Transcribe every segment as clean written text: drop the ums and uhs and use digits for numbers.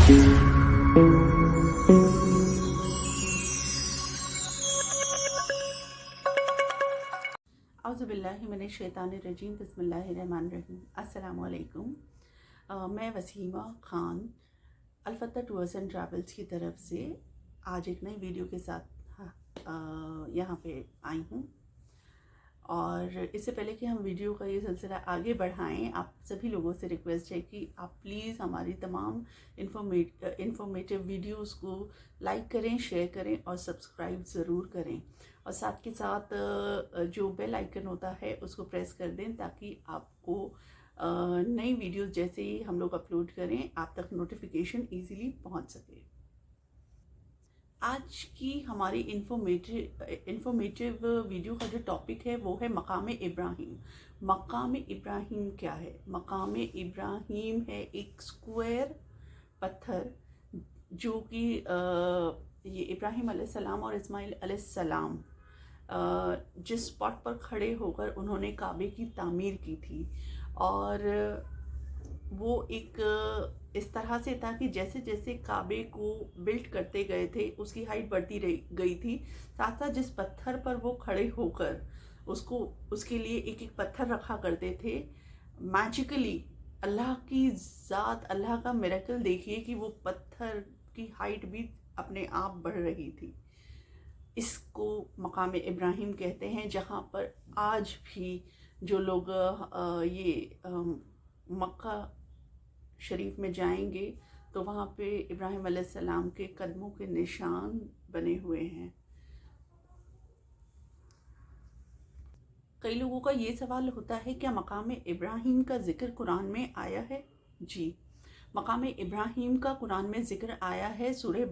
औज़ुबिल्लाहिमिनश्शैतानिर्रजीम बिस्मिल्लाहिर्रहमानिर्रहीम। अस्सलामु अलैकुम। मैं वसीमा ख़ान अलफ़तह टूर्स एंड ट्रैवल्स की तरफ से आज एक नई वीडियो के साथ यहाँ पे आई हूँ। और इससे पहले कि हम वीडियो का ये सिलसिला आगे बढ़ाएं, आप सभी लोगों से रिक्वेस्ट है कि आप प्लीज़ हमारी तमाम इन्फॉर्मेटिव वीडियोस को लाइक करें, शेयर करें और सब्सक्राइब ज़रूर करें। और साथ के साथ जो बेल आइकन होता है उसको प्रेस कर दें ताकि आपको नई वीडियोस जैसे ही हम लोग अपलोड करें आप तक नोटिफिकेशन ईज़िली पहुंच सके। आज की हमारी इन्फॉर्मेटिव वीडियो का जो टॉपिक है वो है मकाम इब्राहिम। मकाम इब्राहिम क्या है? मकाम इब्राहिम है एक स्क्वायर पत्थर जो कि ये इब्राहिम अलैहिस्सलाम और इस्माइल अलैहिस्सलाम जिस स्पॉट पर खड़े होकर उन्होंने काबे की तामीर की थी। और वो एक इस तरह से था कि जैसे जैसे काबे को बिल्ड करते गए थे उसकी हाइट बढ़ती रही गई थी। साथ साथ जिस पत्थर पर वो खड़े होकर उसके लिए एक एक पत्थर रखा करते थे, मैजिकली अल्लाह की ज़ात, अल्लाह का मिरेकल देखिए कि वो पत्थर की हाइट भी अपने आप बढ़ रही थी। इसको मकाम इब्राहिम कहते हैं, जहाँ पर आज भी जो लोग मक्का शरीफ में जाएंगे तो वहाँ पे इब्राहिम अलैहिस्सलाम के कदमों के निशान बने हुए हैं। कई लोगों का ये सवाल होता है क्या मकाम इब्राहिम का जिक्र कुरान में आया है? जी, मकाम इब्राहिम का कुरान में जिक्र आया है सूरह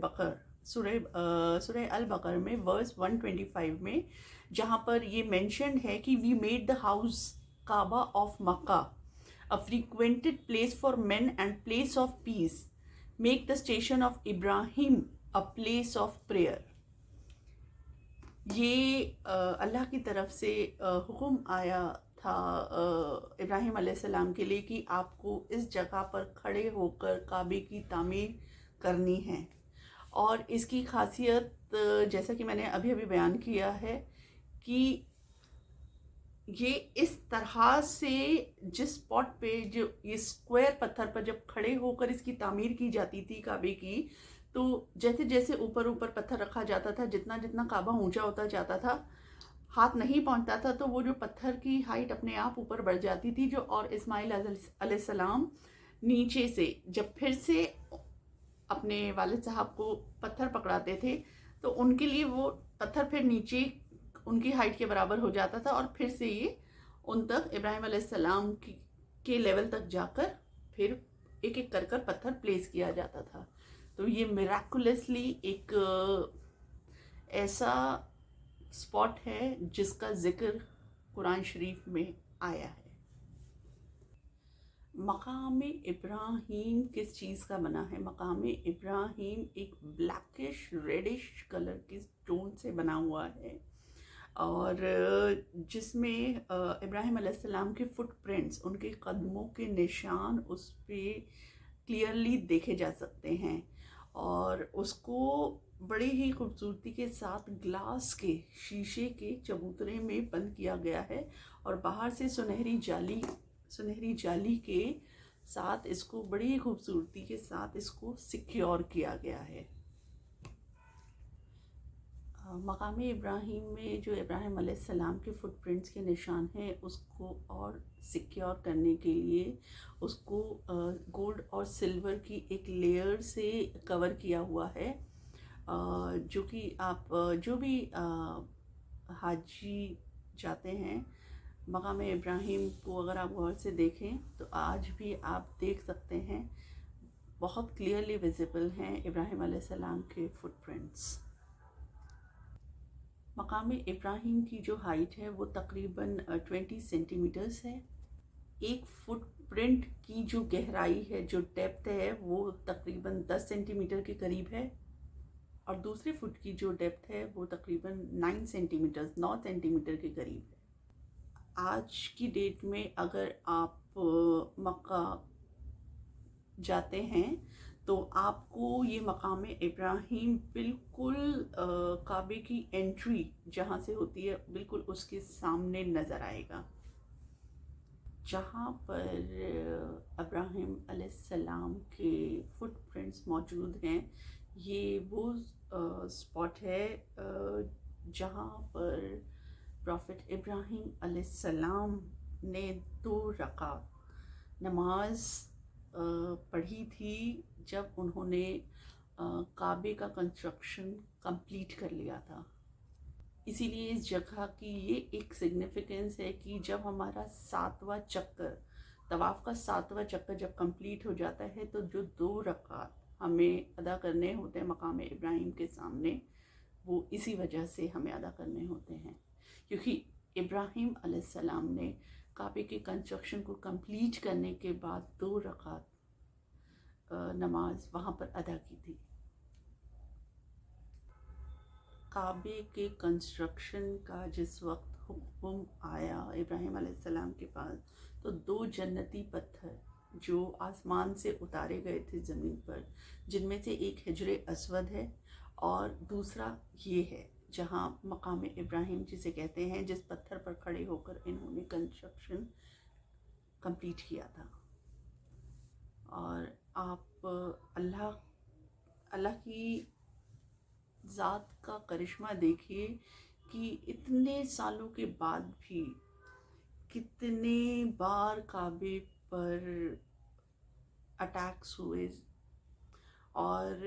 अल बकर में वर्स 125 में, जहाँ पर ये मेंशन है कि we made the house Kaaba of Mecca a frequented place for men and place of peace, make the station of Ibrahim a place of prayer। ये अल्लाह की तरफ से हुक्म आया था इब्राहिम अलैहिस्सलाम के लिए कि आपको इस जगह पर खड़े होकर काबे की तामीर करनी है। और इसकी खासियत जैसा कि मैंने अभी अभी बयान किया है कि ये इस तरह से जिस स्पॉट पे जो ये स्क्वायर पत्थर पर जब खड़े होकर इसकी तामीर की जाती थी काबे की, तो जैसे जैसे ऊपर ऊपर पत्थर रखा जाता था, जितना जितना काबा ऊंचा होता जाता था, हाथ नहीं पहुंचता था, तो वो जो पत्थर की हाइट अपने आप ऊपर बढ़ जाती थी। जो और इस्माइल अलैहिस्सलाम नीचे से जब फिर से अपने वालिद साहब को पत्थर पकड़ाते थे तो उनके लिए वो पत्थर फिर नीचे उनकी हाइट के बराबर हो जाता था और फिर से ये उन तक इब्राहिम अलैहिस्सलाम के लेवल तक जाकर फिर एक एक कर कर पत्थर प्लेस किया जाता था। तो ये मिराकुलसली एक ऐसा स्पॉट है जिसका जिक्र कुरान शरीफ में आया है। मकाम इब्राहिम किस चीज़ का बना है? मकाम इब्राहिम एक ब्लैकिश रेडिश कलर की स्टोन से बना हुआ है और जिसमें इब्राहिम अलैहिस्सलाम के फुटप्रिंट्स, उनके कदमों के निशान उस पर क्लियरली देखे जा सकते हैं। और उसको बड़ी ही खूबसूरती के साथ ग्लास के शीशे के चबूतरे में बंद किया गया है और बाहर से सुनहरी जाली के साथ इसको बड़ी ही खूबसूरती के साथ इसको सिक्योर किया गया है। मकाम इब्राहिम में जो इब्राहिम अलैहिस्सलाम के फुटप्रिंट्स के निशान हैं उसको और सिक्योर करने के लिए उसको गोल्ड और सिल्वर की एक लेयर से कवर किया हुआ है, जो कि आप जो भी हाजी जाते हैं मकाम इब्राहिम को अगर आप गौर से देखें तो आज भी आप देख सकते हैं, बहुत क्लियरली विजिबल हैं इब्राहिम अलैहिस्सलाम के फुटप्रिंट्स। मकाम इब्राहिम की जो हाइट है वो तकरीबन 20 सेंटीमीटर्स है। एक फुटप्रिंट की जो गहराई है, जो डेप्थ है, वो तकरीबन 10 सेंटीमीटर के करीब है और दूसरे फुट की जो डेप्थ है वो तकरीबन 9 सेंटीमीटर के करीब है। आज की डेट में अगर आप मक्का जाते हैं تو آپ کو یہ مقام ابراہیم بالکل کعبے کی انٹری جہاں سے ہوتی ہے بالکل اس کے سامنے نظر آئے گا، جہاں پر ابراہیم علیہ السلام کے فٹ پرنٹس موجود ہیں۔ یہ وہ اسپاٹ ہے جہاں پر پروفٹ ابراہیم علیہ السلام نے 2 رکعت نماز پڑھی تھی جب انہوں نے کعبے کا کنسٹرکشن کمپلیٹ کر لیا تھا۔ اسی لیے اس جگہ کی یہ ایک سگنیفیکنس ہے کہ جب ہمارا 7واں چکر، طواف کا 7واں چکر جب کمپلیٹ ہو جاتا ہے تو جو 2 رکعت ہمیں ادا کرنے ہوتے ہیں مقام ابراہیم کے سامنے، وہ اسی وجہ سے ہمیں ادا کرنے ہوتے ہیں، کیونکہ ابراہیم علیہ السلام نے کعبے کے کنسٹرکشن کو کمپلیٹ کرنے کے بعد 2 رکعت نماز وہاں پر ادا کی تھی۔ کعبے کے کنسٹرکشن کا جس وقت حکم آیا ابراہیم علیہ السلام کے پاس، تو 2 جنتی پتھر جو آسمان سے اتارے گئے تھے زمین پر، جن میں سے ایک حجر اسود ہے اور دوسرا یہ ہے جہاں مقام ابراہیم جسے کہتے ہیں، جس پتھر پر کھڑے ہو کر انہوں نے کنسٹرکشن کمپلیٹ کیا تھا۔ اور آپ اللہ کی ذات کا کرشمہ دیکھیے کہ اتنے سالوں کے بعد بھی کتنے بار کعبے پر اٹیکس ہوئے، اور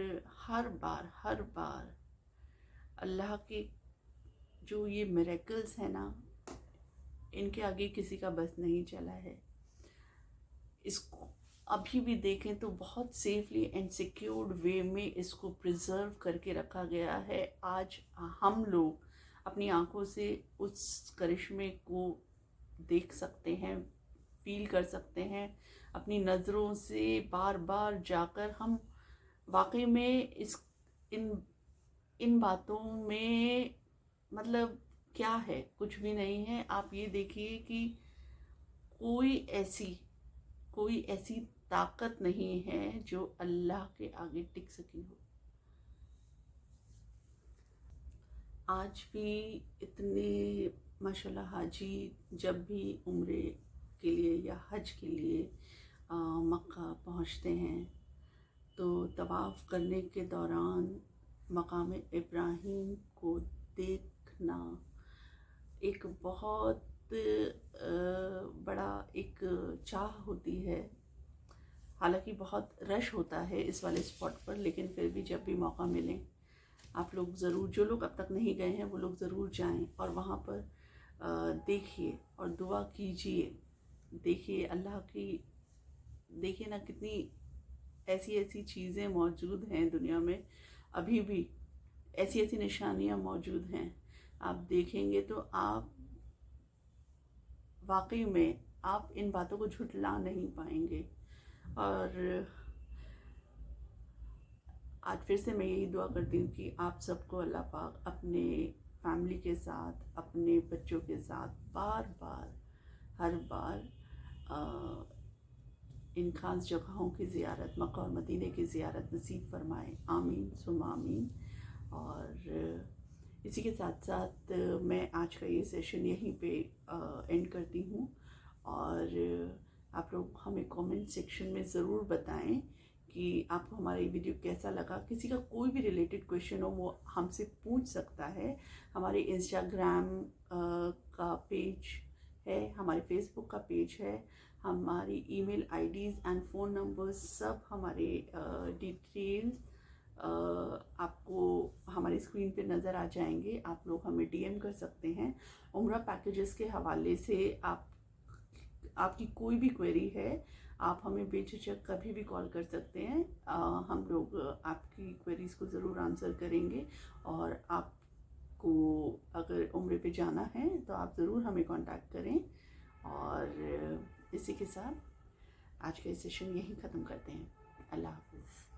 ہر بار اللہ کے جو یہ میریکلز ہیں نا، ان کے آگے کسی کا بس نہیں چلا ہے۔ اس کو ابھی بھی دیکھیں تو بہت سیفلی اینڈ سیکیورڈ وے میں اس کو پریزرو کر کے رکھا گیا ہے۔ آج ہم لوگ اپنی آنکھوں سے اس کرشمے کو دیکھ سکتے ہیں، فیل کر سکتے ہیں، اپنی نظروں سے بار بار جا کر ہم واقعی میں ان باتوں میں مطلب کیا ہے، کچھ بھی نہیں ہے۔ آپ یہ دیکھیے کہ کوئی ایسی طاقت نہیں ہے جو اللہ کے آگے ٹک سکی ہو۔ آج بھی اتنے ماشاءاللہ حاجی جب بھی عمرے کے لیے یا حج کے لیے مکہ پہنچتے ہیں تو طواف کرنے کے دوران مقام ابراہیم کو دیکھنا ایک بہت بڑا ایک چاہ ہوتی ہے۔ حالانکہ بہت رش ہوتا ہے اس والے اسپاٹ پر، لیکن پھر بھی جب بھی موقع ملے آپ لوگ ضرور، جو لوگ اب تک نہیں گئے ہیں وہ لوگ ضرور جائیں اور وہاں پر دیکھیے اور دعا کیجیے۔ دیکھیے اللہ کی، دیکھیے نا کتنی ایسی چیزیں موجود ہیں دنیا میں، ابھی بھی ایسی نشانیاں موجود ہیں۔ آپ دیکھیں گے تو آپ واقعی میں آپ ان باتوں کو جھٹلا نہیں پائیں گے۔ اور آج پھر سے میں یہی دعا کرتی ہوں کہ آپ سب کو اللہ پاک اپنے فیملی کے ساتھ، اپنے بچوں کے ساتھ ہر بار ان خاص جگہوں کی زیارت، مکہ اور مدینہ کی زیارت نصیب فرمائے، آمین ثم آمین۔ اور اسی کے ساتھ ساتھ میں آج کا یہ سیشن یہیں پہ اینڈ کرتی ہوں، اور آپ لوگ ہمیں کومنٹ سیکشن میں ضرور بتائیں کہ آپ کو ہمارا یہ ویڈیو کیسا لگا۔ کسی کا کوئی بھی ریلیٹڈ کویشچن ہو وہ ہم سے پوچھ سکتا ہے۔ ہمارے انسٹاگرام کا پیج ہے، ہمارے فیس بک کا پیج ہے، ہماری ای میل آئی ڈیز اینڈ فون نمبرز سب ہمارے ڈیٹیلز آپ کو ہماری اسکرین پہ نظر آ جائیں گے۔ آپ لوگ ہمیں ڈی ایم کر سکتے ہیں۔ عمرہ پیکیجز کے حوالے سے آپ کی کوئی بھی کوئری ہے، آپ ہمیں بے جھجک کبھی بھی کال کر سکتے ہیں۔ ہم لوگ آپ کی کوئریز کو ضرور آنسر کریں گے، اور آپ کو اگر عمرے پہ جانا ہے تو آپ ضرور ہمیں کانٹیکٹ کریں۔ اور اسی کے ساتھ آج کا سیشن یہیں ختم کرتے ہیں۔ اللہ حافظ۔